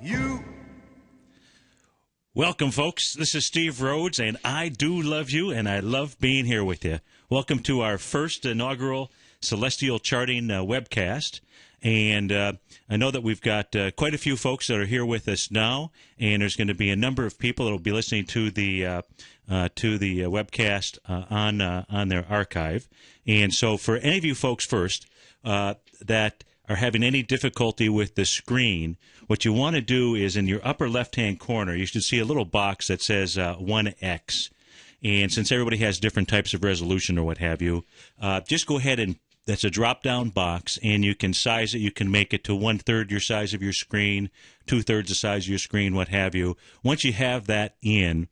You. Welcome, folks. This is Steve Rhodes, and I do love you, and I love being here with you. Welcome to our first inaugural Celestial Charting webcast. And I know that we've got quite a few folks that are here with us now, and there's going to be a number of people that will be listening to the webcast on their archive. And so for any of you folks first that are having any difficulty with the screen, what you want to do is in your upper left-hand corner, you should see a little box that says 1X. And since everybody has different types of resolution or what have you, just go ahead and that's a drop-down box, and you can size it. You can make it to 1/3 your size of your screen, 2/3 the size of your screen, what have you. Once you have that in,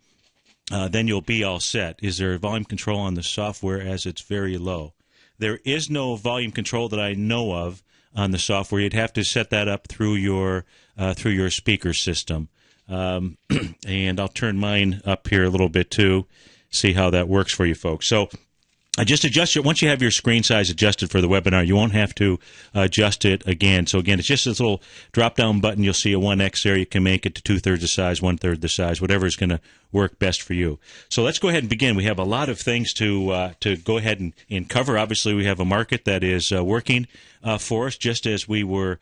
then you'll be all set. Is there a volume control on the software as it's very low? There is no volume control that I know of on the software. You'd have to set that up through your speaker system. And I'll turn mine up here a little bit too, see how that works for you folks. So just adjust it. Once you have your screen size adjusted for the webinar, you won't have to adjust it again. So again, it's just this little drop-down button. You'll see a 1X there. You can make it to 2/3 the size, 1/3 the size, whatever is going to work best for you. So let's go ahead and begin. We have a lot of things to go ahead and cover. Obviously, we have a market that is working for us, just as we were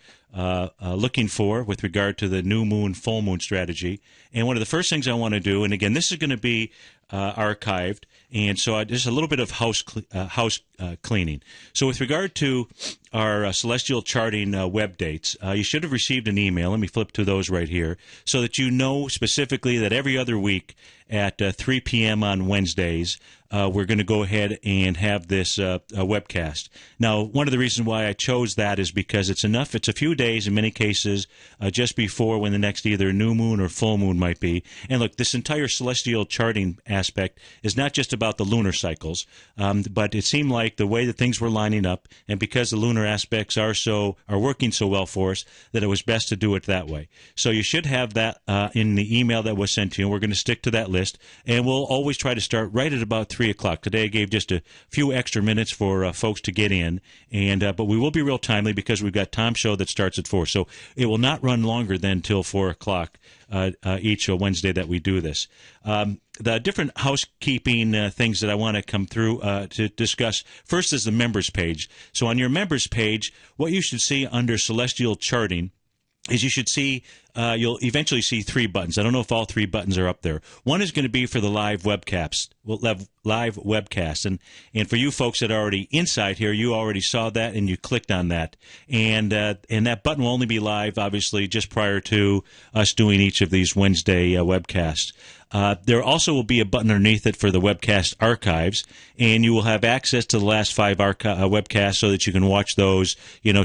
looking for with regard to the new moon, full moon strategy. And one of the first things I want to do, and again, this is going to be archived, and so just a little bit of house cleaning. So with regard to our Celestial Charting web dates, you should have received an email. Let me flip to those right here, so that you know specifically that every other week at 3 p.m. on Wednesdays, we're going to go ahead and have this webcast. Now, one of the reasons why I chose that is because it's enough. It's a few days, in many cases, just before when the next either new moon or full moon might be. And look, this entire celestial charting aspect is not just about the lunar cycles, but it seemed like the way that things were lining up, and because the lunar aspects are working so well for us, that it was best to do it that way. So you should have that in the email that was sent to you. We're going to stick to that list, and we'll always try to start right at about 3 o'clock. Today I gave just a few extra minutes for folks to get in, and but we will be real timely because we've got Tom's show that starts at 4. So it will not run longer than till 4 o'clock each Wednesday that we do this. The different housekeeping things that I want to come through to discuss. First is the members page. So on your members page, what you should see under Celestial Charting is you should see, you'll eventually see 3 buttons. I don't know if all 3 buttons are up there. One is going to be for the live webcast. And for you folks that are already inside here, you already saw that and you clicked on that. And that button will only be live, obviously, just prior to us doing each of these Wednesday webcasts. There also will be a button underneath it for the webcast archives, and you will have access to the last 5 webcasts so that you can watch those,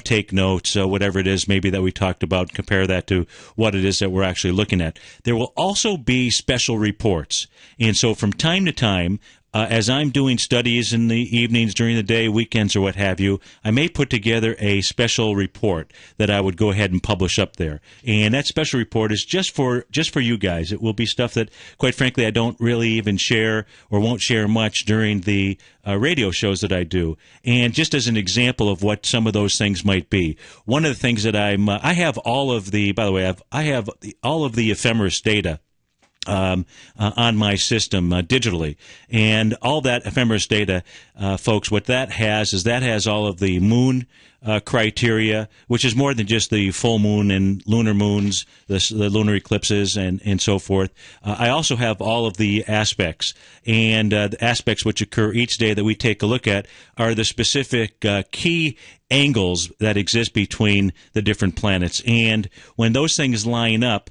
take notes, whatever it is maybe that we talked about, compare that to what it is that we're actually looking at. There will also be special reports, and so from time to time, as I'm doing studies in the evenings, during the day, weekends, or what have you, I may put together a special report that I would go ahead and publish up there. And that special report is just for you guys. It will be stuff that, quite frankly, I don't really even share or won't share much during the radio shows that I do. And just as an example of what some of those things might be, one of the things that I have all of the, by the way, I have all of the ephemeris data on my system digitally, and all that ephemeris data, folks, what that has is that has all of the moon criteria, which is more than just the full moon and lunar moons, the lunar eclipses, and so forth. I also have all of the aspects, and the aspects which occur each day that we take a look at are the specific key angles that exist between the different planets. And when those things line up,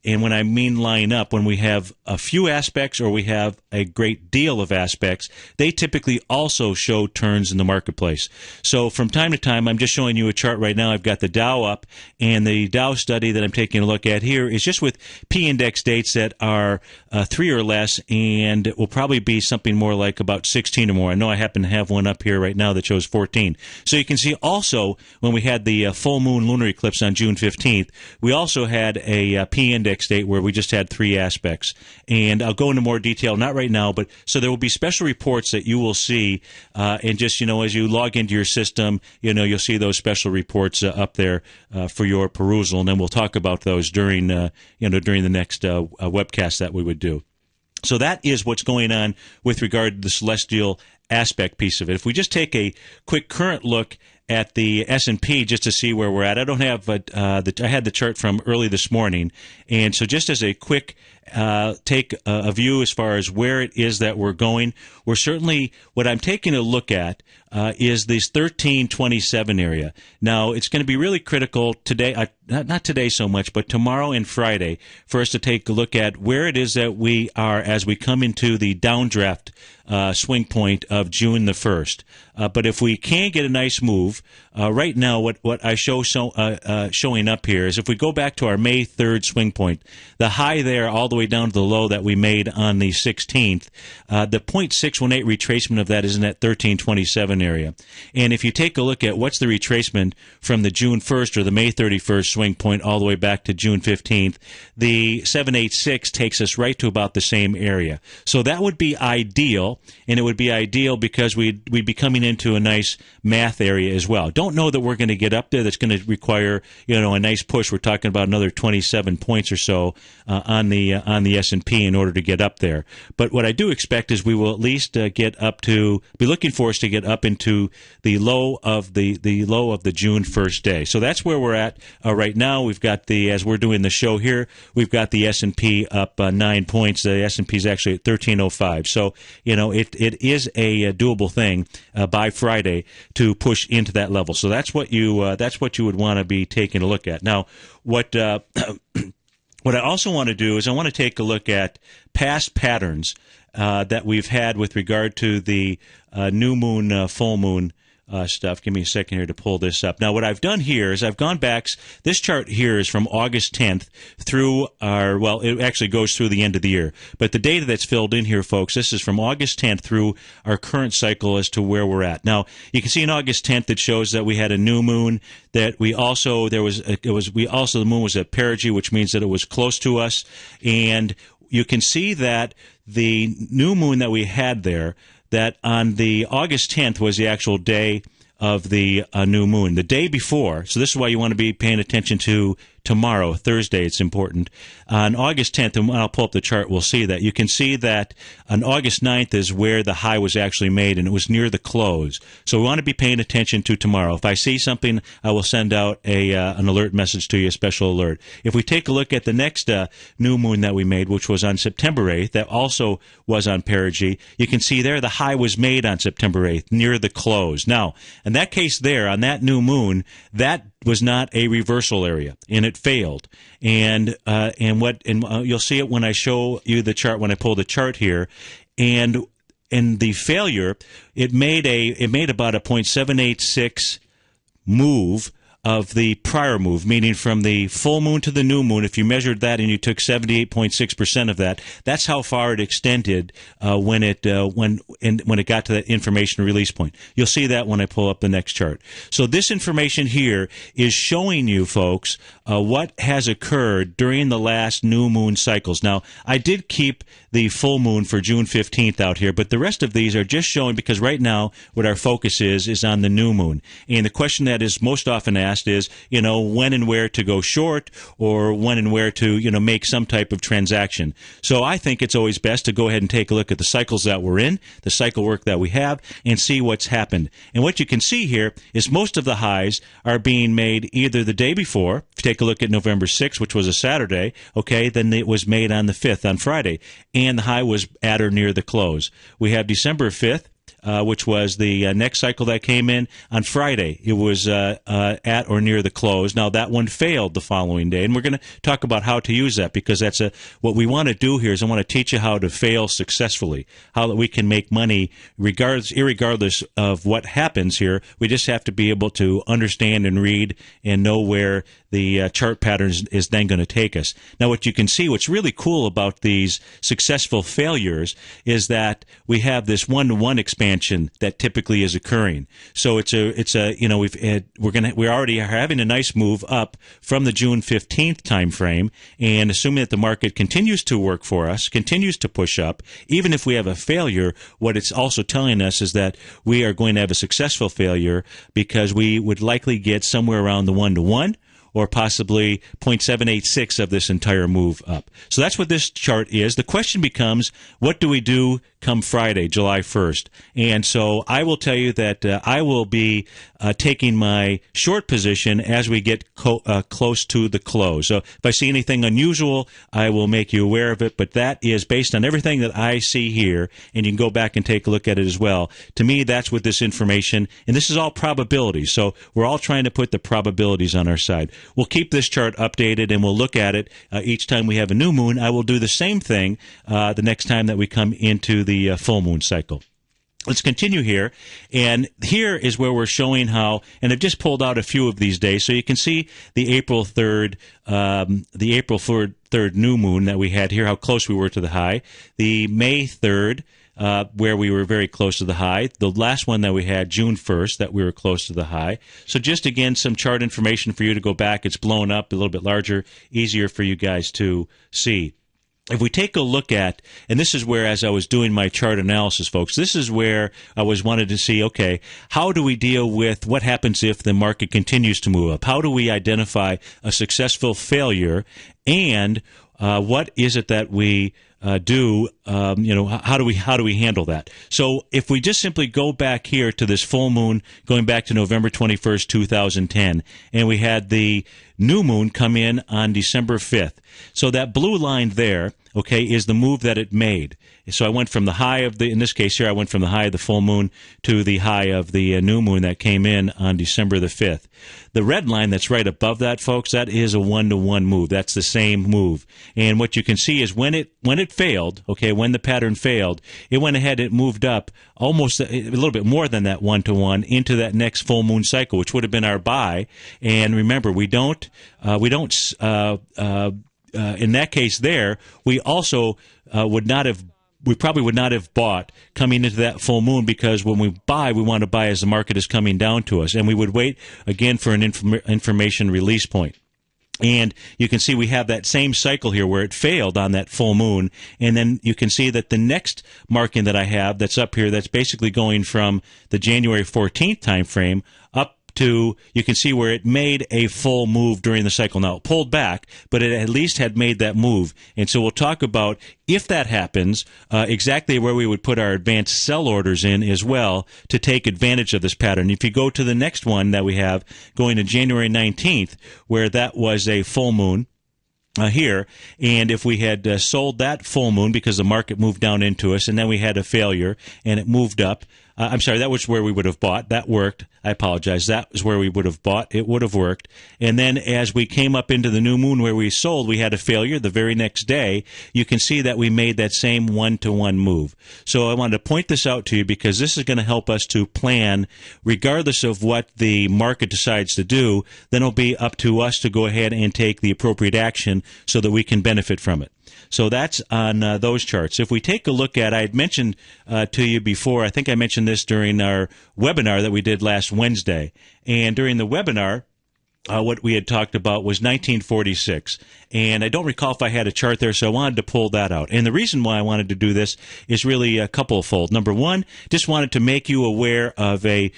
and when I mean line up, when we have a few aspects or we have a great deal of aspects, they typically also show turns in the marketplace. So from time to time, I'm just showing you a chart right now. I've got the Dow up, and the Dow study that I'm taking a look at here is just with P-index dates that are 3 or less, and it will probably be something more like about 16 or more. I know I happen to have one up here right now that shows 14. So you can see also when we had the full moon lunar eclipse on June 15th, we also had a P-index date where we just had 3 aspects. And I'll go into more detail, not right now, but so there will be special reports that you will see, and just, as you log into your system, you'll see those special reports up there for your perusal, and then we'll talk about those during the next webcast that we would do. So that is what's going on with regard to the celestial aspect piece of it. If we just take a quick current look at the S&P just to see where we're at. I don't have I had the chart from early this morning, and so just as a quick take a view as far as where it is that we're going, we're certainly, what I'm taking a look at is this 1327 area. Now, it's going to be really critical today, not today so much, but tomorrow and Friday, for us to take a look at where it is that we are as we come into the downdraft swing point of June the 1st. But if we can get a nice move, right now what I showing up here is if we go back to our May 3rd swing point, the high there all the way down to the low that we made on the 16th, the 0.618 retracement of that is in that 1327 area. And if you take a look at what's the retracement from the June 1st or the May 31st swing point all the way back to June 15th, the 786 takes us right to about the same area. So that would be ideal, and it would be ideal because we'd be coming into a nice math area as well. Don't know that we're going to get up there. That's going to require a nice push. We're talking about another 27 points or so on the S&P in order to get up there. But what I do expect is we will at least get up to, be looking for us to get up into the low of the June 1st day. So that's where we're at right now. We've got as we're doing the show here, we've got the S&P up 9 points. The S&P is actually at 1305. So it is a doable thing by Friday to push into that level. So that's what you would want to be taking a look at. Now, what what I also want to do is I want to take a look at past patterns that we've had with regard to the new moon, full moon stuff. Give me a second here to pull this up. Now, what I've done here is I've gone back. This chart here is from August 10th through it actually goes through the end of the year. But the data that's filled in here, folks, this is from August 10th through our current cycle as to where we're at. Now, you can see in August 10th it shows that we had a new moon, that we also, the moon was at perigee, which means that it was close to us. And you can see that the new moon that we had there, that on the August 10th was the actual day of the new moon. The day before, so this is why you want to be paying attention to tomorrow, Thursday, it's important. On August 10th, and when I'll pull up the chart, we'll see that. You can see that on August 9th is where the high was actually made, and it was near the close. So we want to be paying attention to tomorrow. If I see something, I will send out an alert message to you, a special alert. If we take a look at the next new moon that we made, which was on September 8th, that also was on perigee, you can see there the high was made on September 8th, near the close. Now, in that case there, on that new moon, that was not a reversal area, and it failed. And you'll see it when I show you the chart, when I pull the chart here. And in the failure, it made about a 0.786 move of the prior move, meaning from the full moon to the new moon. If you measured that and you took 78.6% of that, that's how far it extended when it got to that information release point. You'll see that when I pull up the next chart. So this information here is showing you, folks, what has occurred during the last new moon cycles. Now, I did keep the full moon for June 15th out here, but the rest of these are just showing, because right now what our focus is on the new moon. And the question that is most often asked is, when and where to go short, or when and where to, make some type of transaction. So I think it's always best to go ahead and take a look at the cycles that we're in, the cycle work that we have, and see what's happened. And what you can see here is most of the highs are being made either the day before. If you take a look at November 6th, which was a Saturday, okay, then it was made on the 5th, on Friday, and the high was at or near the close. We have December 5th, which was the next cycle that came in on Friday. It was at or near the close. Now, that one failed the following day, and we're going to talk about how to use that, because that's what we want to do here is I want to teach you how to fail successfully, how that we can make money irregardless of what happens here. We just have to be able to understand and read and know where the chart patterns is then going to take us. Now, what you can see, what's really cool about these successful failures is that we have this one-to-one expansion that typically is occurring. So it's a you know, we already are having a nice move up from the June 15th time frame, and assuming that the market continues to work for us, continues to push up, even if we have a failure, what it's also telling us is that we are going to have a successful failure because we would likely get somewhere around the one-to-one or possibly 0.786 of this entire move up. So that's what this chart is. The question becomes, what do we do come Friday, July 1st? And so I will tell you that I will be taking my short position as we get close to the close. So if I see anything unusual, I will make you aware of it, but that is based on everything that I see here, and you can go back and take a look at it as well. To me, that's what this information, and this is all probabilities, so we're all trying to put the probabilities on our side. We'll keep this chart updated, and we'll look at it each time we have a new moon. I will do the same thing the next time that we come into the full moon cycle. Let's continue here, and here is where we're showing how, and I've just pulled out a few of these days, so you can see the April 3rd new moon that we had here, how close we were to the high, the May 3rd, where we were very close to the high, the last one that we had, June 1st, that we were close to the high. So just, again, some chart information for you to go back. It's blown up, a little bit larger, easier for you guys to see. If we take a look at, and this is where, as I was doing my chart analysis, folks, this is where I wanted to see, okay, how do we deal with what happens if the market continues to move up? How do we identify a successful failure, and what is it that we do? How do we handle that? So if we just simply go back here to this full moon, going back to November 21st, 2010, and we had the new moon come in on December 5th. So that blue line there, okay, is the move that it made. So I went from the high of in this case here, I went from the high of the full moon to the high of the new moon that came in on December the 5th. The red line that's right above that, folks, that is a one-to-one move. That's the same move. And what you can see is when it failed, okay, when the pattern failed, it went ahead, it moved up almost a little bit more than that one-to-one into that next full moon cycle, which would have been our buy. And remember, in that case there, we also we probably would not have bought coming into that full moon, because when we buy, we want to buy as the market is coming down to us. And we would wait, again, for an information release point. And you can see we have that same cycle here where it failed on that full moon. And then you can see that the next marking that I have that's up here, that's basically going from the January 14th time frame up to, you can see where it made a full move during the cycle. Now, it pulled back, but it at least had made that move. And so we'll talk about, if that happens, exactly where we would put our advanced sell orders in as well to take advantage of this pattern. If you go to the next one that we have, going to January 19th, where that was a full moon, here, and if we had sold that full moon because the market moved down into us, and then we had a failure and it moved up, I'm sorry, that was where we would have bought. That worked. I apologize. That was where we would have bought. It would have worked. And then as we came up into the new moon where we sold, we had a failure. The very next day, you can see that we made that same one-to-one move. So I wanted to point this out to you because this is going to help us to plan, regardless of what the market decides to do. Then it'll be up to us to go ahead and take the appropriate action so that we can benefit from it. So that's on those charts. If we take a look at, I had mentioned to you before, I think I mentioned this during our webinar that we did last Wednesday. And during the webinar, what we had talked about was 1946. And I don't recall if I had a chart there, so I wanted to pull that out. And the reason why I wanted to do this is really a couple-fold. Number one, just wanted to make you aware of a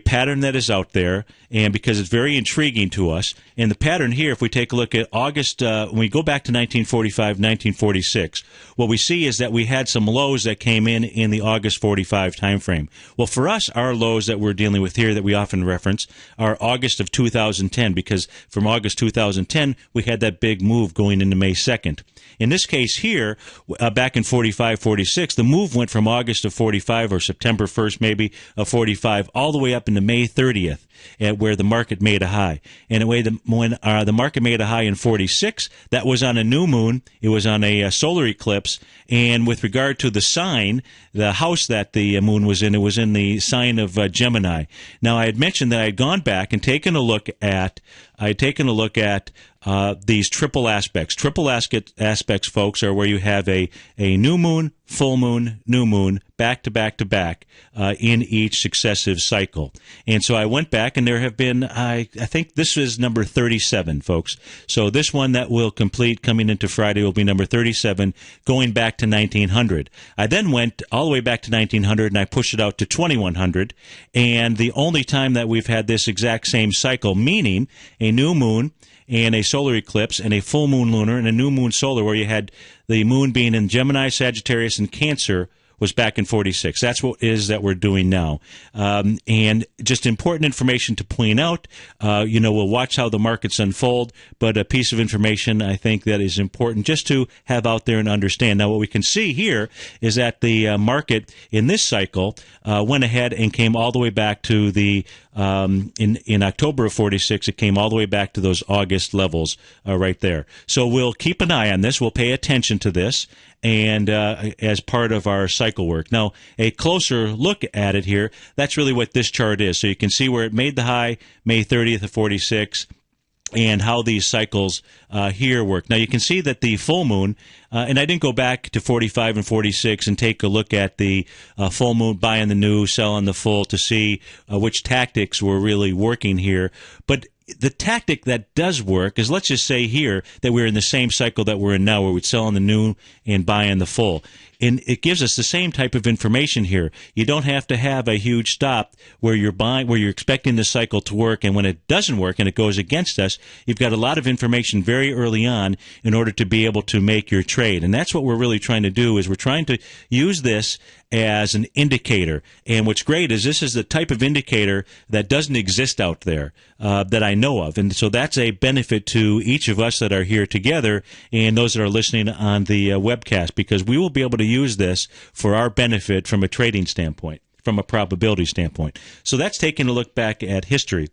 pattern that is out there, and because it's very intriguing to us. And the pattern here, if we take a look at August, when we go back to 1945, 1946, what we see is that we had some lows that came in the August 45 time frame. Well, for us, our lows that we're dealing with here that we often reference are August of 2010, because from August 2010, we had that big move going into May 2nd. In this case here, back in 45, 46, the move went from August of 45 or September 1st maybe of 45 all the way up into May 30th, where the market made a high. And when the market made a high in 46, that was on a new moon. It was on a solar eclipse. And with regard to the sign, the house that the moon was in, it was in the sign of Gemini. Now, I had mentioned that I had gone back and taken a look at I had taken a look at these triple aspects. Triple aspects, folks, are where you have a new moon, full moon, new moon, back to back to back in each successive cycle. And so I went back, and there have been, I think this is number 37, folks. So this one that will complete coming into Friday will be number 37, going back to 1900. I then went all the way back to 1900, and I pushed it out to 2100. And the only time that we've had this exact same cycle, meaning a new moon and a solar eclipse and a full moon lunar and a new moon solar, where you had the moon being in Gemini, Sagittarius, and Cancer, was back in 46. That's what it is that we're doing now. And just important information to point out, we'll watch how the markets unfold, but a piece of information I think that is important just to have out there and understand. Now, what we can see here is that the market in this cycle went ahead and came all the way back to the in October of 46, it came all the way back to those August levels right there. So we'll keep an eye on this. We'll pay attention to this, and as part of our cycle work. Now, a closer look at it here, that's really what this chart is. So you can see where it made the high May 30th of 46, and how these cycles here work. Now, you can see that the full moon, and I didn't go back to 45 and 46 and take a look at the full moon, buying the new, selling the full, to see which tactics were really working here. But the tactic that does work is, let's just say here that we're in the same cycle that we're in now, where we'd sell on the new and buy on the full. And it gives us the same type of information here. You don't have to have a huge stop where you're buying, where you're expecting the cycle to work, and when it doesn't work and it goes against us, you've got a lot of information very early on in order to be able to make your trade. And that's what we're really trying to do, is we're trying to use this as an indicator. And what's great is this is the type of indicator that doesn't exist out there that I know of. And so that's a benefit to each of us that are here together and those that are listening on the webcast, because we will be able to use this for our benefit from a trading standpoint, from a probability standpoint. So that's taking a look back at history.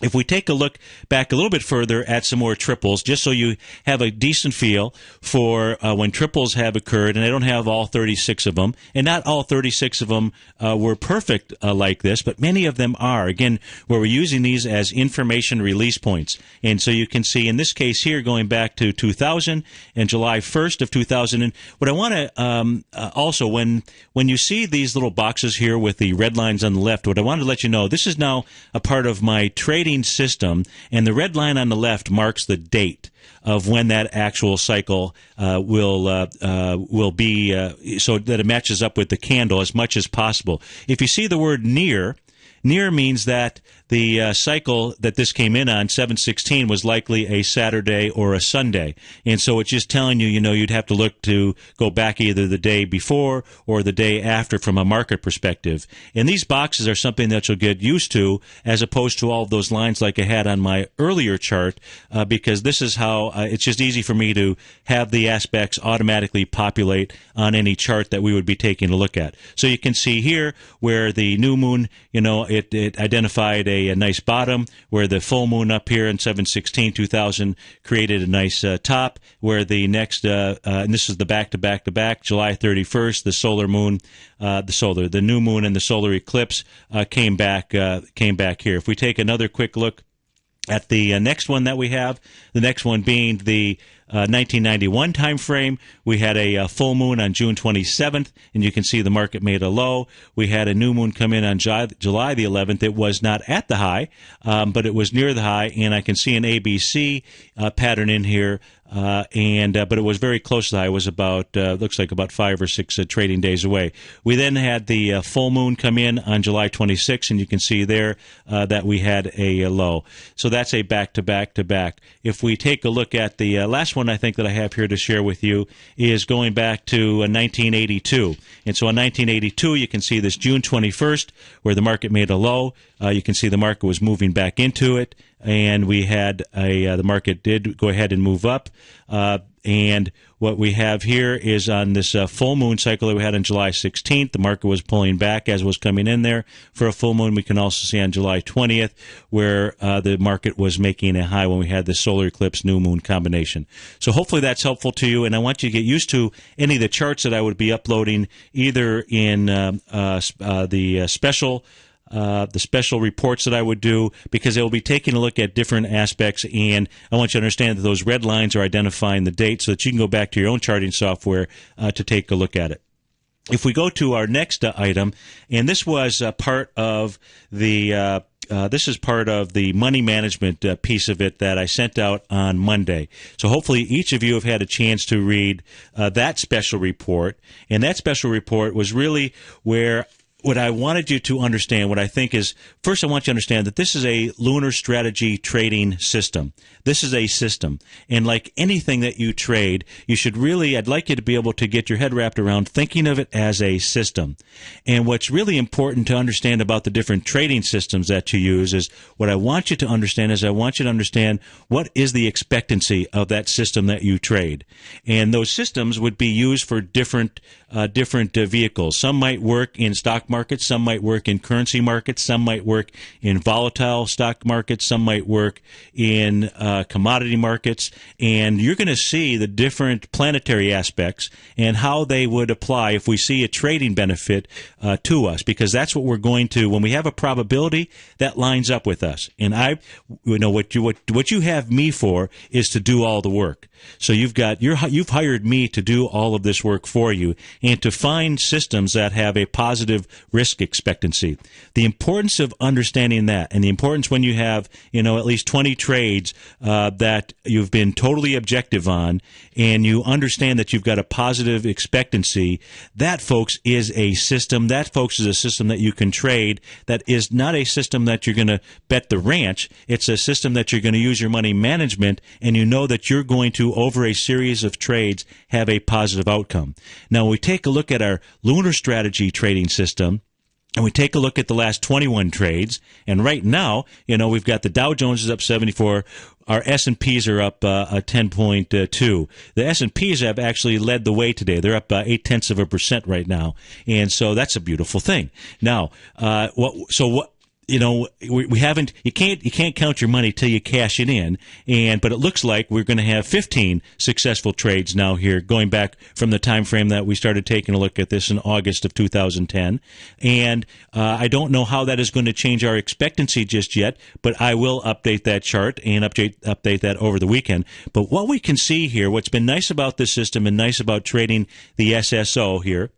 If we take a look back a little bit further at some more triples, just so you have a decent feel for when triples have occurred, and I don't have all 36 of them, and not all 36 of them were perfect like this, but many of them are. Again, where we're using these as information release points. And so you can see in this case here, going back to 2000 and July 1st of 2000. And what I want to also, when you see these little boxes here with the red lines on the left, what I want to let you know, this is now a part of my trading system, and the red line on the left marks the date of when that actual cycle will be, so that it matches up with the candle as much as possible. If you see the word near means that the cycle that this came in on, 7/16, was likely a Saturday or a Sunday. And so it's just telling you, you'd have to look to go back either the day before or the day after from a market perspective. And these boxes are something that you'll get used to, as opposed to all of those lines like I had on my earlier chart, because this is how it's just easy for me to have the aspects automatically populate on any chart that we would be taking a look at. So you can see here where the new moon, it identified a nice bottom, where the full moon up here in 7/16/2000 created a nice top, where the next, and this is the back-to-back-to-back, July 31st, the solar moon, the new moon and the solar eclipse came back here. If we take another quick look at the next one that we have, the next one being the 1991 time frame, we had a full moon on June 27th, and you can see the market made a low. We had a new moon come in on July the 11th. It was not at the high, but it was near the high, and I can see an ABC pattern in here. But it was very close to the high. It was about, looks like about 5 or 6 trading days away. We then had the full moon come in on July 26th, and you can see there that we had a low. So that's a back-to-back-to-back. If we take a look at the last one I think that I have here to share with you is going back to 1982. And so in 1982, you can see this June 21st, where the market made a low. You can see the market was moving back into it, and we had the market did go ahead and move up. And what we have here is on this full moon cycle that we had on July 16th, the market was pulling back as was coming in there. For a full moon, we can also see on July 20th where the market was making a high when we had the solar eclipse new moon combination. So hopefully that's helpful to you, and I want you to get used to any of the charts that I would be uploading either in the special the special reports that I would do, because they will be taking a look at different aspects, and I want you to understand that those red lines are identifying the date so that you can go back to your own charting software to take a look at it. If we go to our next item, and this was part of the this is part of the money management piece of it that I sent out on Monday. So hopefully each of you have had a chance to read that special report. And that special report was really where what I wanted you to understand, what I think is, first I want you to understand that this is a lunar strategy trading system. This is a system. And like anything that you trade, you should really, I'd like you to be able to get your head wrapped around thinking of it as a system. And what's really important to understand about the different trading systems that you use is, what I want you to understand is, I want you to understand what is the expectancy of that system that you trade. And those systems would be used for different vehicles. Some might work in stock markets, some might work in currency markets, some might work in volatile stock markets, some might work in commodity markets, and you're going to see the different planetary aspects and how they would apply if we see a trading benefit to us, because that's what we're going to, when we have a probability that lines up with us. And what you have me for is to do all the work. So you've hired me to do all of this work for you and to find systems that have a positive risk expectancy. The importance of understanding that, and the importance when you have, at least 20 trades that you've been totally objective on, and you understand that you've got a positive expectancy, that, folks, is a system. That, folks, is a system that you can trade. That is not a system that you're going to bet the ranch. It's a system that you're going to use your money management, and you know that you're going to, over a series of trades, have a positive outcome. Now, when we take a look at our lunar strategy trading system, and we take a look at the last 21 trades, and right now, we've got the Dow Jones is up 74. Our S&Ps are up 10.2. The S&Ps have actually led the way today. They're up 0.8% right now, and so that's a beautiful thing. Now, we haven't. You can't count your money till you cash it in. But it looks like we're going to have 15 successful trades now here, going back from the time frame that we started taking a look at this in August of 2010. And I don't know how that is going to change our expectancy just yet, but I will update that chart and update that over the weekend. But what we can see here, what's been nice about this system and nice about trading the SSO here,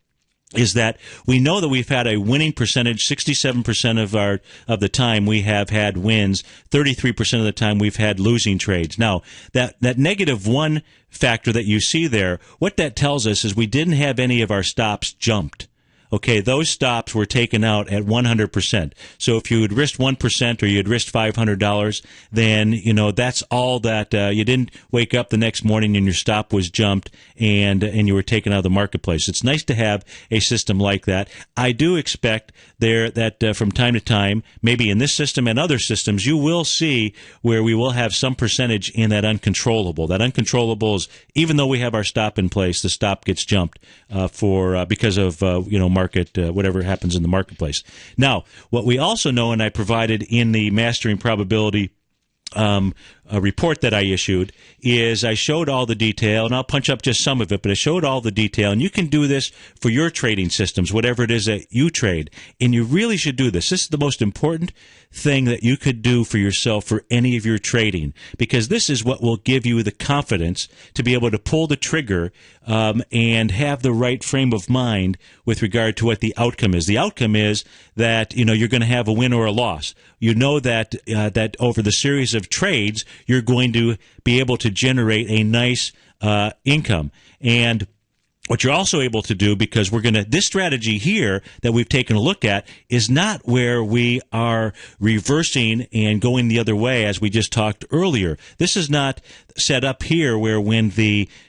is that we know that we've had a winning percentage. 67% of the time we have had wins. 33% of the time we've had losing trades. Now, that -1 factor that you see there, what that tells us is we didn't have any of our stops jumped. Okay, those stops were taken out at 100%. So if you had risked 1% or you had risked $500, then, that's all that, you didn't wake up the next morning and your stop was jumped and you were taken out of the marketplace. It's nice to have a system like that. I do expect that from time to time, maybe in this system and other systems, you will see where we will have some percentage in that uncontrollable. That uncontrollable is, even though we have our stop in place, the stop gets jumped because of, market, whatever happens in the marketplace. Now, what we also know, and I provided in the Mastering Probability a report that I issued, is I showed all the detail, and I'll punch up just some of it, but I showed all the detail, and you can do this for your trading systems, whatever it is that you trade, and you really should do this. This is the most important thing that you could do for yourself for any of your trading, because this is what will give you the confidence to be able to pull the trigger and have the right frame of mind with regard to what the outcome is. The outcome is that you're going to have a win or a loss. You know that over the series of trades, you're going to be able to generate a nice income. And what you're also able to do, because this strategy here that we've taken a look at is not where we are reversing and going the other way as we just talked earlier. This is not set up here where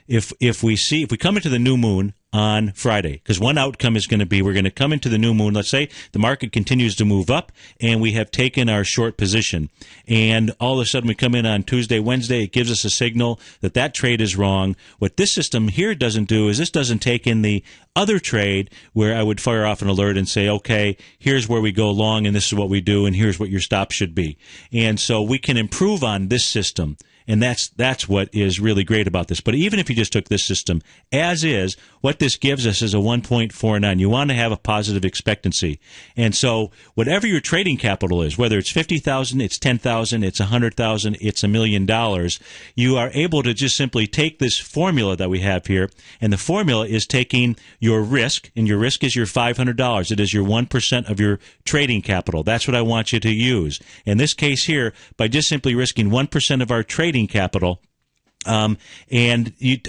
if we come into the new moon on Friday, because one outcome is going to be we're going to come into the new moon. Let's say the market continues to move up and we have taken our short position, and all of a sudden we come in on Tuesday, Wednesday, it gives us a signal that trade is wrong. What this system here doesn't do is this doesn't take in the other trade where I would fire off an alert and say, okay, here's where we go long and this is what we do and here's what your stop should be. And so we can improve on this system. And that's what is really great about this. But even if you just took this system as is, what this gives us is a 1.49. You want to have a positive expectancy. And so whatever your trading capital is, whether it's $50,000, it's $10,000, it's $100,000, it's $1 million, you are able to just simply take this formula that we have here, and the formula is taking your risk, and your risk is your $500. It is your 1% of your trading capital. That's what I want you to use. In this case here, by just simply risking 1% of our trading capital, and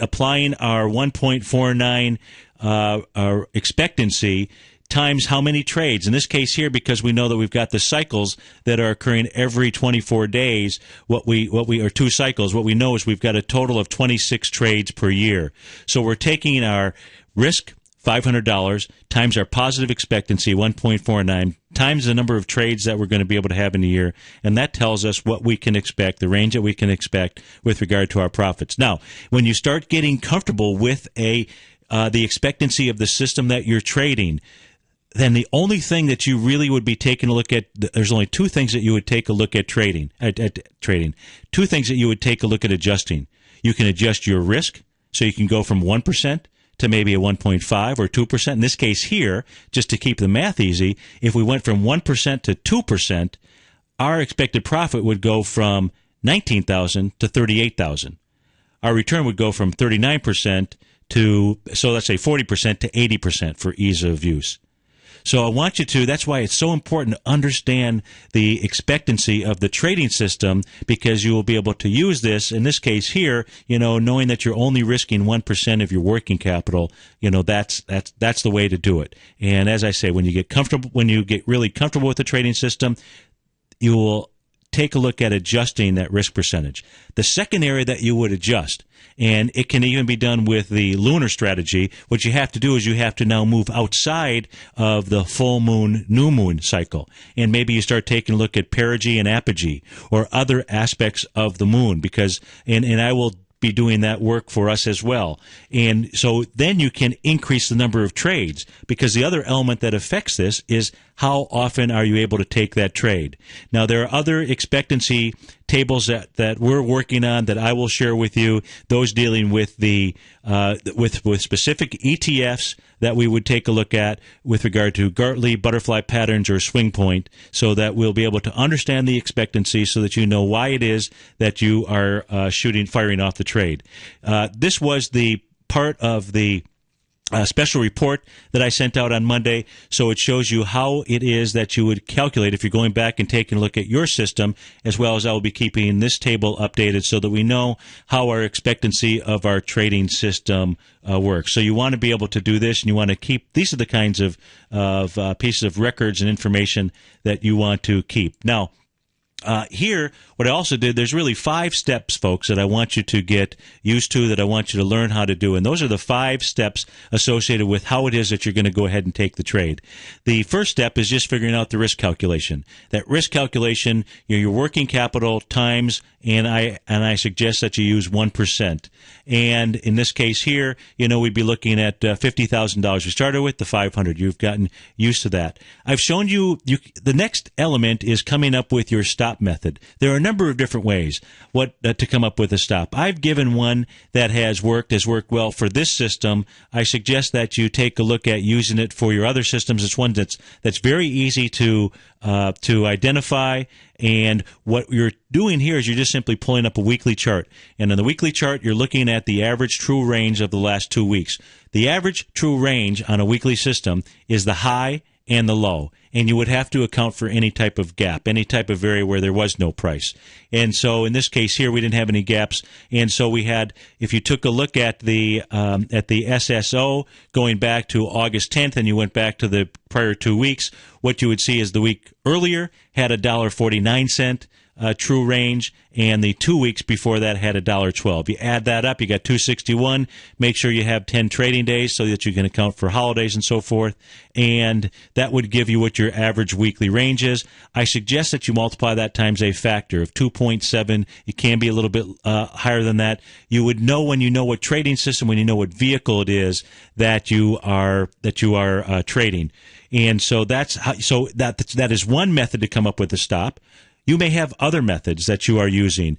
applying our 1.49 our expectancy times how many trades. In this case here, because we know that we've got the cycles that are occurring every 24 days, what we are 2 cycles. What we know is we've got a total of 26 trades per year. So we're taking our risk, $500, times our positive expectancy, 1.49, times the number of trades that we're going to be able to have in a year, and that tells us what we can expect, the range that we can expect with regard to our profits. Now, when you start getting comfortable with the expectancy of the system that you're trading, then the only thing that you really would be taking a look at, there's only 2 things that you would take a look at trading. 2 things that you would take a look at adjusting. You can adjust your risk, so you can go from 1% to maybe a 1.5 or 2%. In this case here, just to keep the math easy, if we went from 1% to 2%, our expected profit would go from $19,000 to $38,000. Our return would go from 39% to, so let's say 40% to 80% for ease of use. So I want you to, that's why it's so important to understand the expectancy of the trading system, because you will be able to use this, in this case here, knowing that you're only risking 1% of your working capital, that's the way to do it. And as I say, when you get really comfortable with the trading system, you will take a look at adjusting that risk percentage. The second area that you would adjust, and it can even be done with the lunar strategy, what you have to do is you have to now move outside of the full moon, new moon cycle. And maybe you start taking a look at perigee and apogee or other aspects of the moon, because, and I will be doing that work for us as well. And so then you can increase the number of trades, because the other element that affects this is how often are you able to take that trade. Now, there are other expectancy tables that we're working on that I will share with you, those dealing with the with specific ETFs that we would take a look at with regard to Gartley, butterfly patterns, or swing point, so that we'll be able to understand the expectancy so that you know why it is that you are firing off the trade. This was the part of the special report that I sent out on Monday, so it shows you how it is that you would calculate if you're going back and taking a look at your system, as well as I will be keeping this table updated so that we know how our expectancy of our trading system works. So you want to be able to do this, and you want to keep, these are the kinds of pieces of records and information that you want to keep. Now, here, what I also did, there's really 5 steps, folks, that I want you to get used to, that I want you to learn how to do. And those are the 5 steps associated with how it is that you're going to go ahead and take the trade. The first step is just figuring out the risk calculation. That risk calculation, your working capital times, and I suggest that you use 1%. And in this case here, we'd be looking at $50,000. We started with the 500. You've gotten used to that. I've shown you the next element is coming up with your stop method. There are a number of different ways to come up with a stop. I've given one that has worked well for this system. I suggest that you take a look at using it for your other systems. It's one that's very easy to identify. And what you're doing here is you're just simply pulling up a weekly chart. And on the weekly chart, you're looking at the average true range of the last 2 weeks. The average true range on a weekly system is the high and the low. And you would have to account for any type of gap, any type of area where there was no price. And so in this case here, we didn't have any gaps. And so we had, if you took a look at the SSO going back to August 10th and you went back to the prior 2 weeks, what you would see is the week earlier had $1.49 true range, and the 2 weeks before that had $1.12. You add that up, you got $2.61. Make sure you have 10 trading days so that you can account for holidays and so forth, and that would give you what your average weekly range is. I suggest that you multiply that times a factor of 2.7. It can be a little bit higher than that. You would know, when you know what trading system, when you know what vehicle it is that you are trading. And so that is one method to come up with a stop. You may have other methods that you are using.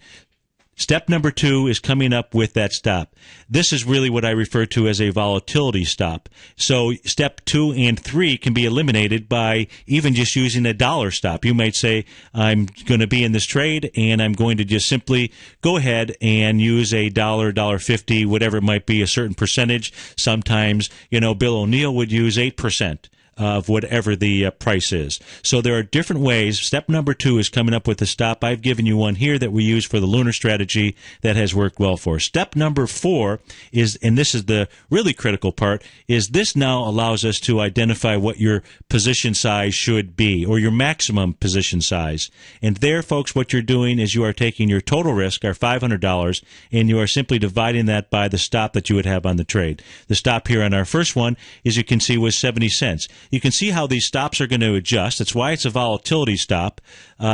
Step number 2 is coming up with that stop. This is really what I refer to as a volatility stop. So step 2 and 3 can be eliminated by even just using a dollar stop. You might say, I'm going to be in this trade, and I'm going to just simply go ahead and use a dollar, $1.50, whatever it might be, a certain percentage. Sometimes, Bill O'Neill would use 8% of whatever the price is. So there are different ways. Step number 2 is coming up with a stop. I've given you one here that we use for the lunar strategy that has worked well for us. Step number 4 is, and this is the really critical part, is this now allows us to identify what your position size should be, or your maximum position size. And there, folks, what you're doing is you are taking your total risk, our $500, and you are simply dividing that by the stop that you would have on the trade. The stop here on our first one, as you can see, was 70 cents. You can see how these stops are going to adjust. That's why it's a volatility stop.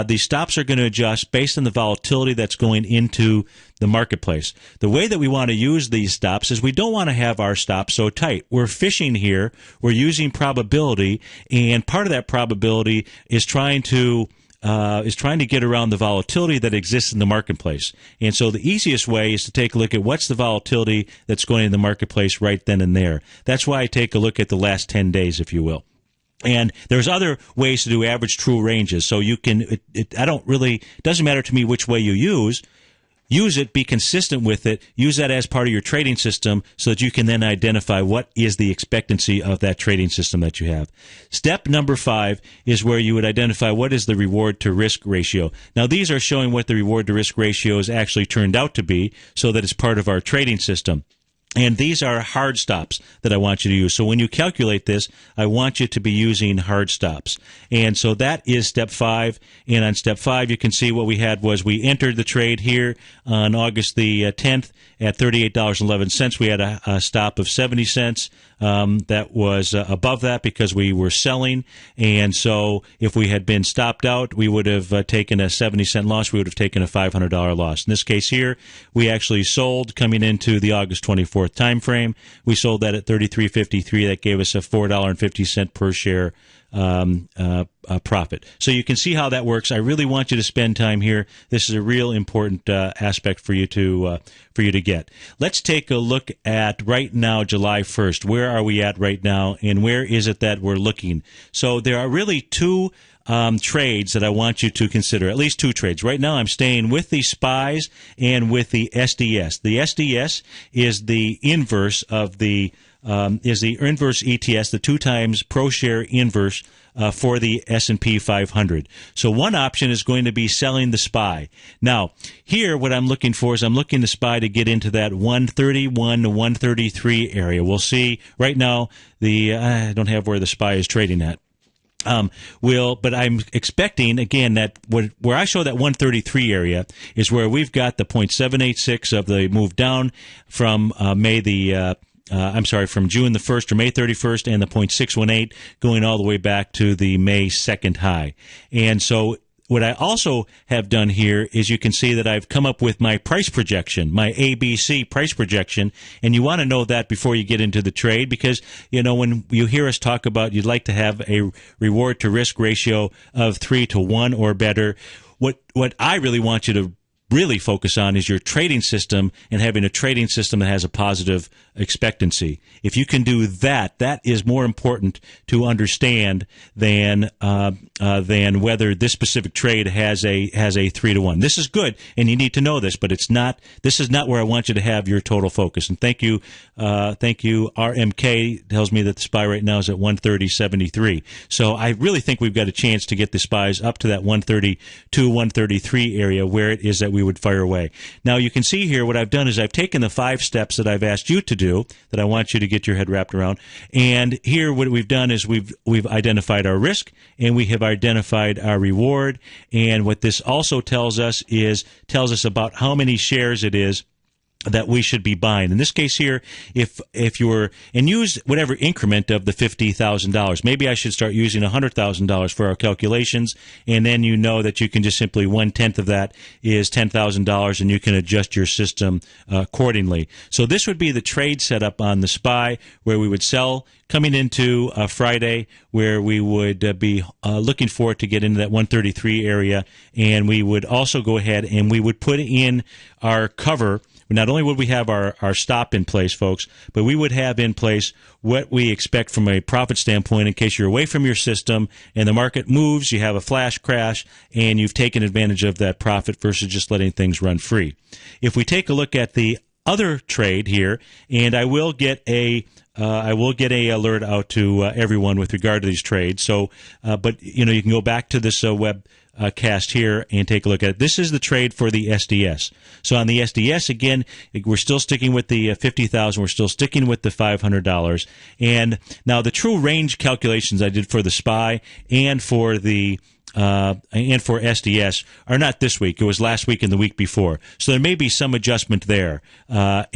These stops are going to adjust based on the volatility that's going into the marketplace. The way that we want to use these stops is we don't want to have our stops so tight. We're fishing here. We're using probability, and part of that probability is trying to get around the volatility that exists in the marketplace. And so the easiest way is to take a look at what's the volatility that's going in the marketplace right then and there. That's why I take a look at the last 10 days, if you will. And there's other ways to do average true ranges. So you can, it doesn't matter to me which way you use it, be consistent with it, use that as part of your trading system so that you can then identify what is the expectancy of that trading system that you have. Step number 5 is where you would identify what is the reward to risk ratio. Now, these are showing what the reward to risk ratio has actually turned out to be so that it's part of our trading system. And these are hard stops that I want you to use. So when you calculate this, I want you to be using hard stops. And so that is step 5. And on step 5, you can see what we had was we entered the trade here on August the 10th at $38.11. We had a stop of 70 cents. That was above that because we were selling. And so if we had been stopped out, we would have taken a 70-cent loss. We would have taken a $500 loss. In this case here, we actually sold coming into the August 24th time frame. We sold that at $33.53. That gave us a $4.50 per share profit. So you can see how that works. I really want you to spend time here. This is a real important aspect for you to get. Let's take a look at right now, July 1st. Where are we at right now, and where is it that we're looking? So there are really two trades that I want you to consider, at least two trades. Right now I'm staying with the SPYs and with the SDS. The SDS is the inverse of the inverse ETS, the 2 times pro share inverse for the S&P 500. So one option is going to be selling the SPY. Now, here what I'm looking for is I'm looking the SPY to get into that 131 to 133 area. We'll see right now I don't have where the SPY is trading at. But I'm expecting, again, that where I show that 133 area is where we've got the 0.786 of the move down from from June the 1st or May 31st, and the 0.618 going all the way back to the May 2nd high. And so what I also have done here is you can see that I've come up with my price projection, my ABC price projection, and you want to know that before you get into the trade because, when you hear us talk about you'd like to have a reward to risk ratio of 3 to 1 or better, what I really want you to really focus on is your trading system and having a trading system that has a positive expectancy. If you can do that, that is more important to understand than whether this specific trade has a 3 to 1. This is good, and you need to know this, but this is not where I want you to have your total focus. And thank you. RMK tells me that the SPY right now is at 130.73. So I really think we've got a chance to get the SPYs up to that 132, 133 area where it is that we would fire away. Now you can see here what I've done is I've taken the 5 steps that I've asked you to do that I want you to get your head wrapped around. And here what we've done is we've identified our risk and we have identified our reward. And what this also tells us about how many shares it is that we should be buying. In this case here, if you're, and use whatever increment of the $50,000. Maybe I should start using $100,000 for our calculations, and then you know that you can just simply 1/10 of that is $10,000, and you can adjust your system accordingly. So this would be the trade setup on the SPY, where we would sell coming into Friday, where we would be looking for it to get into that 133 area, and we would also go ahead and we would put in our cover. Not only would we have our stop in place, folks, but we would have in place what we expect from a profit standpoint in case you're away from your system and the market moves, you have a flash crash, and you've taken advantage of that profit versus just letting things run free. If we take a look at the other trade here, and I will get a alert out to everyone with regard to these trades. So, but you can go back to this web cast here and take a look at it. This is the trade for the SDS. So on the SDS, again, we're still sticking with the $50,000. We're still sticking with the $500. And now the true range calculations I did for the SPY and for the and for SDS are not this week. It was last week and the week before. So there may be some adjustment there. But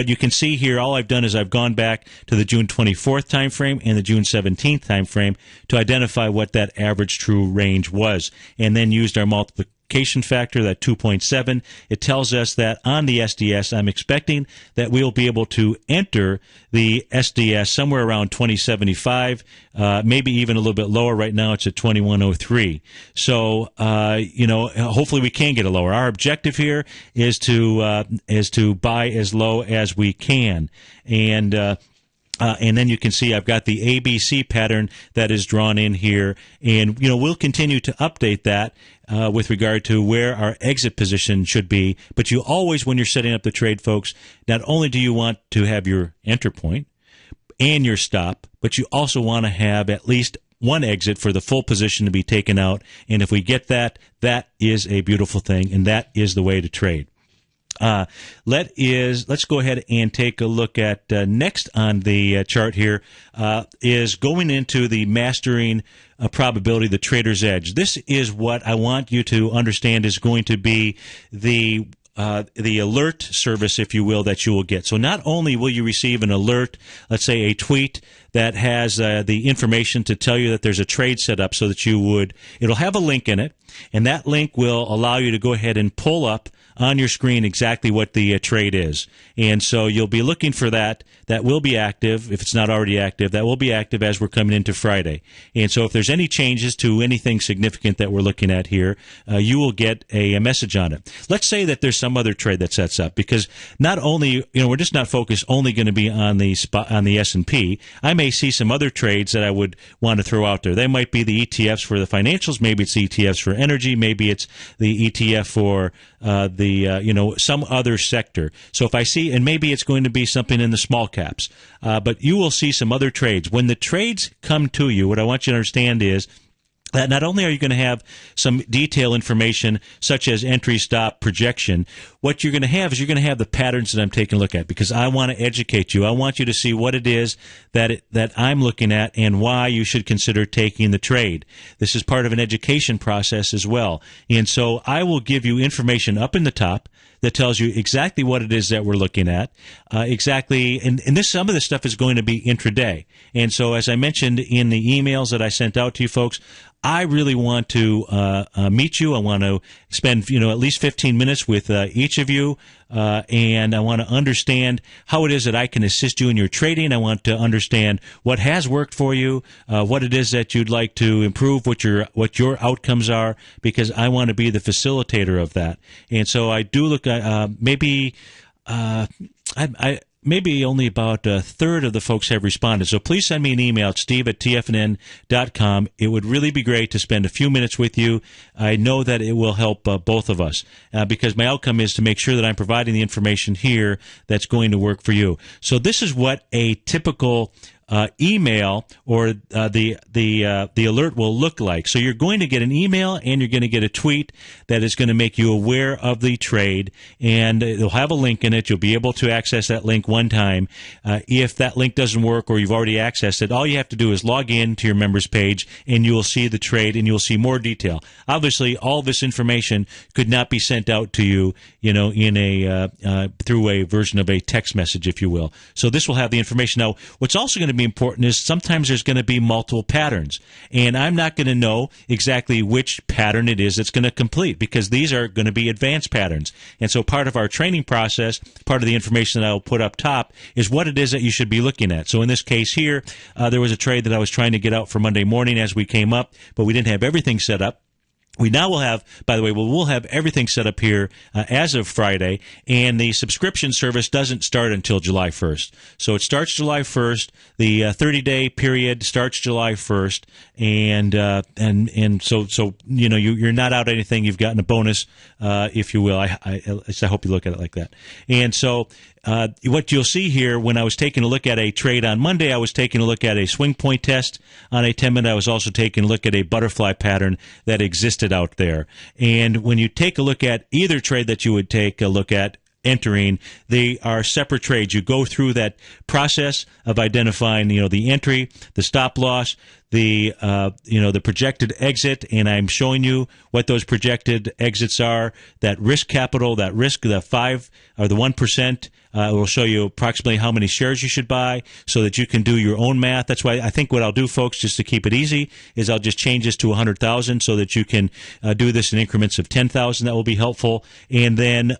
you can see here, all I've done is I've gone back to the June 24th time frame and the June 17th time frame to identify what that average true range was, and then used our multiplication factor, that 2.7. It tells us that on the SDS, I'm expecting that we'll be able to enter the SDS somewhere around 2075, maybe even a little bit lower. Right now, it's at 2103. So, hopefully we can get it lower. Our objective here is to buy as low as we can, and then you can see I've got the ABC pattern that is drawn in here, and we'll continue to update that with regard to where our exit position should be. But you always, when you're setting up the trade, folks, not only do you want to have your enter point and your stop, but you also want to have at least one exit for the full position to be taken out. And if we get that, that is a beautiful thing, and that is the way to trade. Let's go ahead and take a look at next on the chart here is going into the mastering probability, the trader's edge. This is what I want you to understand is going to be the alert service, if you will, that you will get. So not only will you receive an alert, let's say a tweet that has the information to tell you that there's a trade set up, so that it'll have a link in it, and that link will allow you to go ahead and pull up on your screen exactly what the trade is. And so you'll be looking for that. That will be active. If it's not already active, that will be active as we're coming into Friday. And so if there's any changes to anything significant that we're looking at here, you will get a message on it. Let's say that there's some other trade that sets up, because not only, we're just not focused only going to be on the S&P. I may see some other trades that I would want to throw out there. They might be the ETFs for the financials. Maybe it's ETFs for energy. Maybe it's the ETF for some other sector. So if I see, and maybe it's going to be something in the small caps, but you will see some other trades. When the trades come to you, what I want you to understand is that not only are you going to have some detailed information such as entry, stop, projection, what you're going to have is you're going to have the patterns that I'm taking a look at, because I want to educate you. I want you to see what it is that I'm looking at and why you should consider taking the trade. This is part of an education process as well. And so I will give you information up in the top that tells you exactly what it is that we're looking at, exactly, and some of this stuff is going to be intraday. And so, as I mentioned in the emails that I sent out to you folks, I really want to meet you. I want to spend, at least 15 minutes with each of you, and I want to understand how it is that I can assist you in your trading. I want to understand what has worked for you, what it is that you'd like to improve, what your outcomes are, because I want to be the facilitator of that. And so I do look at maybe only about a third of the folks have responded. So please send me an email at steve@tfnn.com. It would really be great to spend a few minutes with you. I know that it will help both of us, because my outcome is to make sure that I'm providing the information here that's going to work for you. So this is what a typical email or the alert will look like. So you're going to get an email and you're going to get a tweet that is going to make you aware of the trade, and it'll have a link in it. You'll be able to access that link one time. If that link doesn't work or you've already accessed it, all you have to do is log in to your members page and you will see the trade and you'll see more detail. Obviously, all this information could not be sent out to you, in a through a version of a text message, if you will. So this will have the information. Now, what's also going to be important is sometimes there's going to be multiple patterns, and I'm not going to know exactly which pattern it is that's going to complete, because these are going to be advanced patterns. And so part of our training process, part of the information that I'll put up top, is what it is that you should be looking at. So in this case here, there was a trade that I was trying to get out for Monday morning as we came up, but we didn't have everything set up. We now will have, by the way, we'll have everything set up here as of Friday, and the subscription service doesn't start until July 1st. So it starts July 1st. The 30-day period starts July 1st, and so you're not out anything. You've gotten a bonus, if you will. I hope you look at it like that. And so what you'll see here, when I was taking a look at a trade on Monday, I was taking a look at a swing point test on a 10-minute. I was also taking a look at a butterfly pattern that existed out there. And when you take a look at either trade that you would take a look at entering, they are separate trades. You go through that process of identifying, the entry, the stop loss, the projected exit, and I'm showing you what those projected exits are. That risk capital, that risk, the 5 or the 1%, will show you approximately how many shares you should buy so that you can do your own math. That's why I think what I'll do, folks, just to keep it easy, is I'll just change this to 100,000 so that you can do this in increments of 10,000. That will be helpful. And then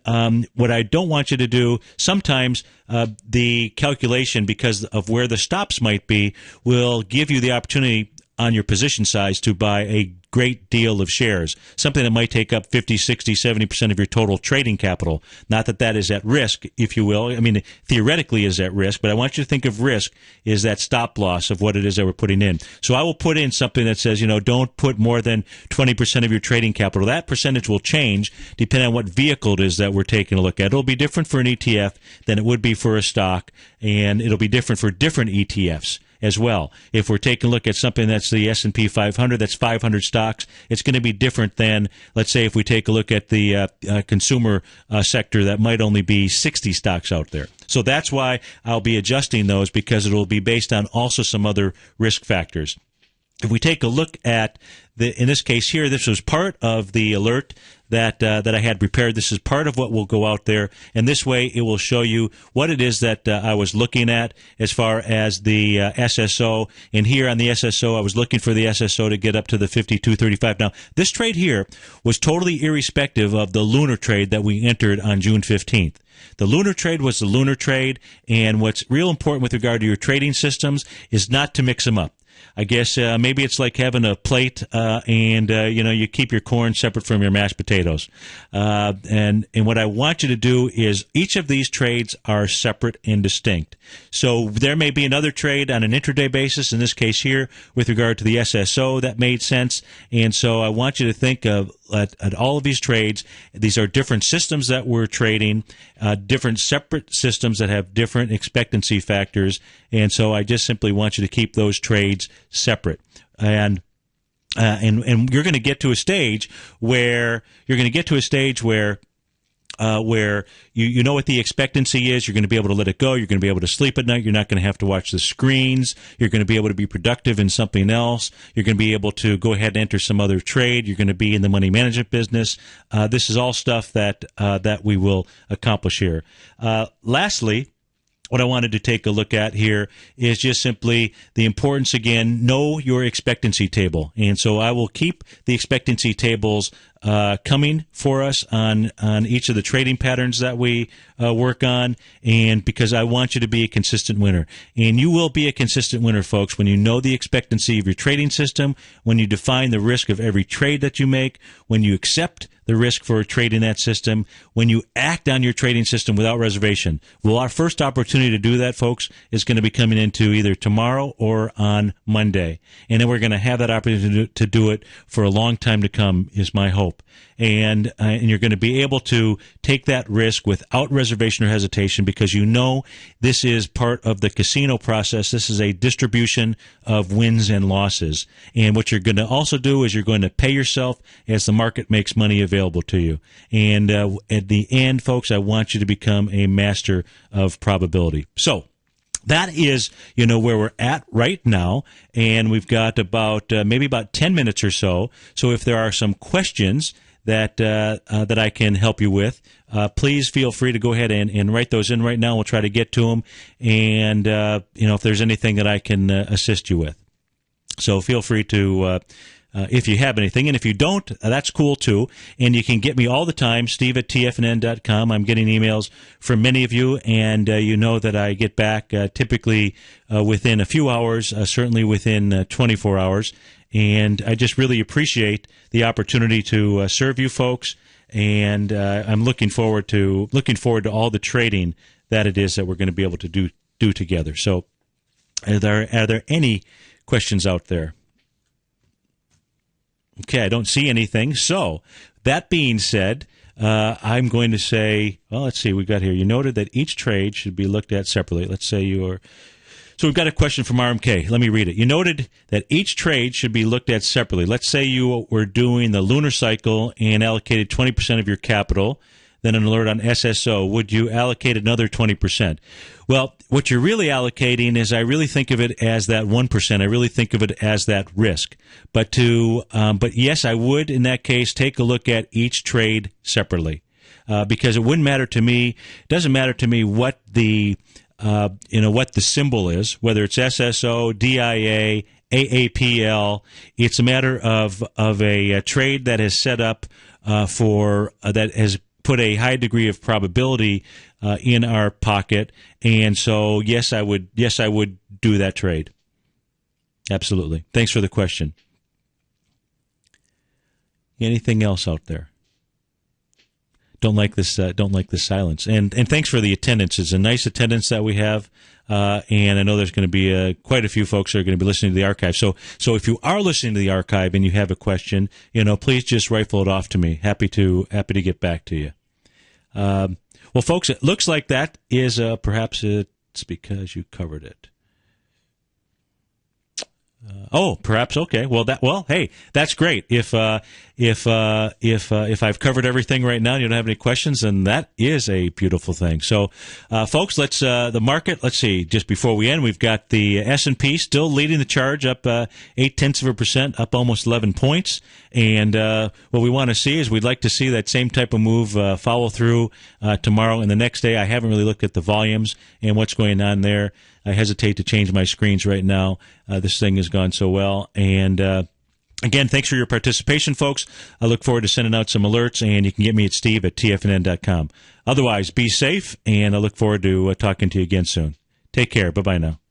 what I don't want you to do, sometimes the calculation, because of where the stops might be, will give you the opportunity on your position size to buy a great deal of shares, something that might take up 50, 60, 70% of your total trading capital. Not that that is at risk, if you will. I mean, theoretically is at risk, but I want you to think of risk is that stop loss of what it is that we're putting in. So I will put in something that says, don't put more than 20% of your trading capital. That percentage will change depending on what vehicle it is that we're taking a look at. It'll be different for an ETF than it would be for a stock, and it'll be different for different ETFs as well. If we're taking a look at something that's the S&P 500, that's 500 stocks, it's going to be different than, let's say, if we take a look at the consumer sector, that might only be 60 stocks out there. So that's why I'll be adjusting those, because it will be based on also some other risk factors. If we take a look at in this case here, this was part of the alert that I had prepared. This is part of what will go out there, and this way it will show you what it is that I was looking at as far as the SSO. And here on the SSO, I was looking for the SSO to get up to the 52.35. Now, this trade here was totally irrespective of the lunar trade that we entered on June 15th. The lunar trade was the lunar trade, and what's real important with regard to your trading systems is not to mix them up. I guess maybe it's like having a plate and you keep your corn separate from your mashed potatoes. And what I want you to do is each of these trades are separate and distinct. So there may be another trade on an intraday basis, in this case here, with regard to the SSO that made sense. And so I want you to think of at all of these trades. These are different systems that we're trading, different separate systems that have different expectancy factors. And so I just simply want you to keep those trades separate. And you're going to get to a stage where you know what the expectancy is. You're going to be able to let it go. You're going to be able to sleep at night. You're not going to have to watch the screens. You're going to be able to be productive in something else. You're going to be able to go ahead and enter some other trade. You're going to be in the money management business. This is all stuff that we will accomplish here. Lastly, what I wanted to take a look at here is just simply the importance, again, know your expectancy table. And so I will keep the expectancy tables coming for us on each of the trading patterns that we work on, and because I want you to be a consistent winner. And you will be a consistent winner, folks, when you know the expectancy of your trading system, when you define the risk of every trade that you make, when you accept the risk for trading that system, when you act on your trading system without reservation. Well, our first opportunity to do that, folks, is going to be coming into either tomorrow or on Monday. And then we're going to have that opportunity to do it for a long time to come, is my hope. hope. And you're going to be able to take that risk without reservation or hesitation because you know this is part of the casino process. This is a distribution of wins and losses. And what you're going to also do is you're going to pay yourself as the market makes money available to you. And at the end, folks, I want you to become a master of probability. So that is, where we're at right now, and we've got about maybe about 10 minutes or so. So if there are some questions that I can help you with, please feel free to go ahead and write those in right now. We'll try to get to them, and if there's anything that I can assist you with. So feel free to. If you have anything, and if you don't, that's cool too. And you can get me all the time, steve@tfnn.com. I'm getting emails from many of you, and you know that I get back typically within a few hours, certainly within 24 hours. And I just really appreciate the opportunity to serve you folks, and I'm looking forward to all the trading that it is that we're going to be able to do together. So, are there any questions out there? Okay, I don't see anything. So, that being said, I'm going to say, well, let's see, we got here. You noted that each trade should be looked at separately. Let's say so we've got a question from RMK. Let me read it. You noted that each trade should be looked at separately. Let's say you were doing the lunar cycle and allocated 20% of your capital, then an alert on SSO. Would you allocate another 20%? Well, what you're really allocating is I really think of it as that 1%. I really think of it as that risk. But yes, I would in that case take a look at each trade separately because it wouldn't matter to me. It doesn't matter to me what the what the symbol is, whether it's SSO, DIA, AAPL. It's a matter of a trade that is set up that has put a high degree of probability in our pocket, and so yes, I would do that trade. Absolutely. Thanks for the question. Anything else out there? Don't like this silence. And thanks for the attendance. It's a nice attendance that we have, and I know there's going to be quite a few folks that are going to be listening to the archive. So if you are listening to the archive and you have a question, please just rifle it off to me. Happy to get back to you. Well, folks, it looks like that is perhaps it's because you covered it. Perhaps okay. Well, hey, that's great. If I've covered everything right now, and you don't have any questions, then that is a beautiful thing. So, folks, let's the market. Let's see. Just before we end, we've got the S&P still leading the charge, up 0.8%, up almost 11 points. And what we want to see is we'd like to see that same type of move follow through tomorrow and the next day. I haven't really looked at the volumes and what's going on there. I hesitate to change my screens right now. This thing has gone so well. And again, thanks for your participation, folks. I look forward to sending out some alerts, and you can get me at steve@tfnn.com. Otherwise, be safe, and I look forward to talking to you again soon. Take care. Bye-bye now.